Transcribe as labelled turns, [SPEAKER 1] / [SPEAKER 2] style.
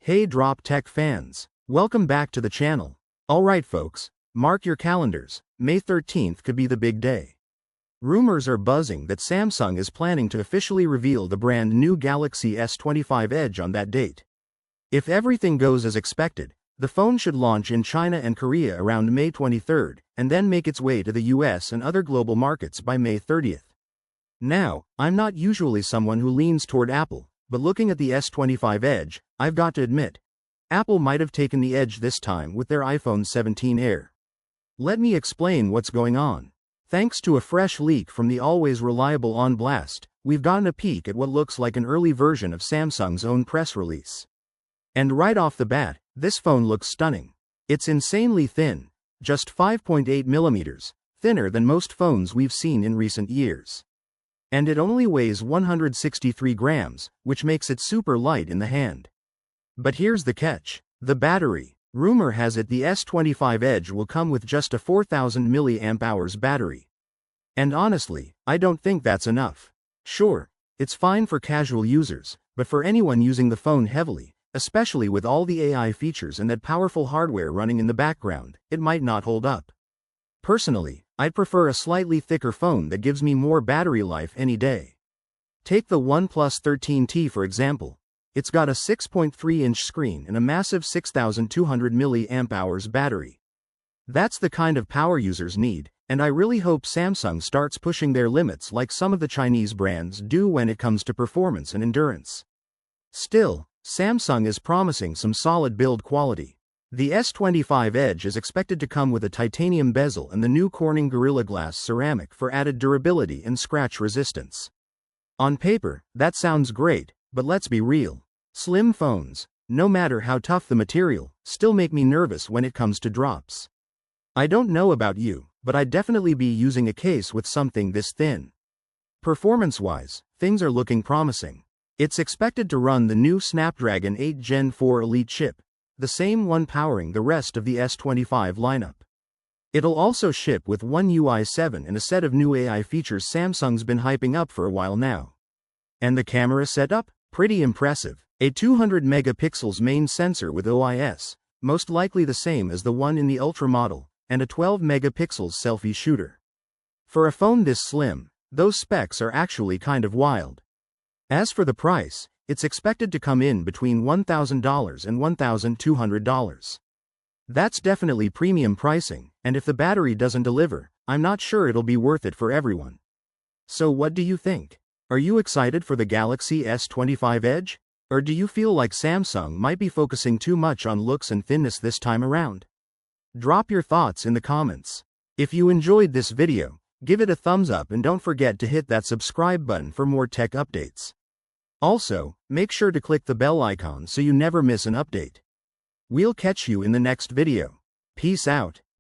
[SPEAKER 1] Hey Drop Tech fans, welcome back to the channel. Alright folks, mark your calendars, May 13th could be the big day. Rumors are buzzing that Samsung is planning to officially reveal the brand new Galaxy S25 Edge on that date. If everything goes as expected, the phone should launch in China and Korea around May 23rd, and then make its way to the US and other global markets by May 30th. Now, I'm not usually someone who leans toward Apple, but looking at the S25 Edge, I've got to admit, Apple might have taken the edge this time with their iPhone 17 Air. Let me explain what's going on. Thanks to a fresh leak from the always reliable On Blast, we've gotten a peek at what looks like an early version of Samsung's own press release. And right off the bat, this phone looks stunning. It's insanely thin, just 5.8 millimeters, thinner than most phones we've seen in recent years. And it only weighs 163 grams, which makes it super light in the hand. But here's the catch: the battery. Rumor has it the S25 Edge will come with just a 4000 mAh battery. And honestly, I don't think that's enough. Sure, it's fine for casual users, but for anyone using the phone heavily, especially with all the AI features and that powerful hardware running in the background, it might not hold up. Personally, I'd prefer a slightly thicker phone that gives me more battery life any day. Take the OnePlus 13T for example. It's got a 6.3-inch screen and a massive 6200 mAh battery. That's the kind of power users need, and I really hope Samsung starts pushing their limits like some of the Chinese brands do when it comes to performance and endurance. Still, Samsung is promising some solid build quality. The S25 Edge is expected to come with a titanium bezel and the new Corning Gorilla Glass ceramic for added durability and scratch resistance. On paper, that sounds great, but let's be real. Slim phones, no matter how tough the material, still make me nervous when it comes to drops. I don't know about you, but I'd definitely be using a case with something this thin. Performance-wise, things are looking promising. It's expected to run the new Snapdragon 8 Gen 4 Elite chip, the same one powering the rest of the S25 lineup. It'll also ship with One UI 7 and a set of new AI features Samsung's been hyping up for a while now. And the camera setup? Pretty impressive. A 200 megapixels main sensor with OIS, most likely the same as the one in the Ultra model, and a 12 megapixels selfie shooter. For a phone this slim, those specs are actually kind of wild. As for the price, it's expected to come in between $1,000 and $1,200. That's definitely premium pricing, and if the battery doesn't deliver, I'm not sure it'll be worth it for everyone. So what do you think? Are you excited for the Galaxy S25 Edge? Or do you feel like Samsung might be focusing too much on looks and thinness this time around? Drop your thoughts in the comments. If you enjoyed this video, give it a thumbs up and don't forget to hit that subscribe button for more tech updates. Also, make sure to click the bell icon so you never miss an update. We'll catch you in the next video. Peace out.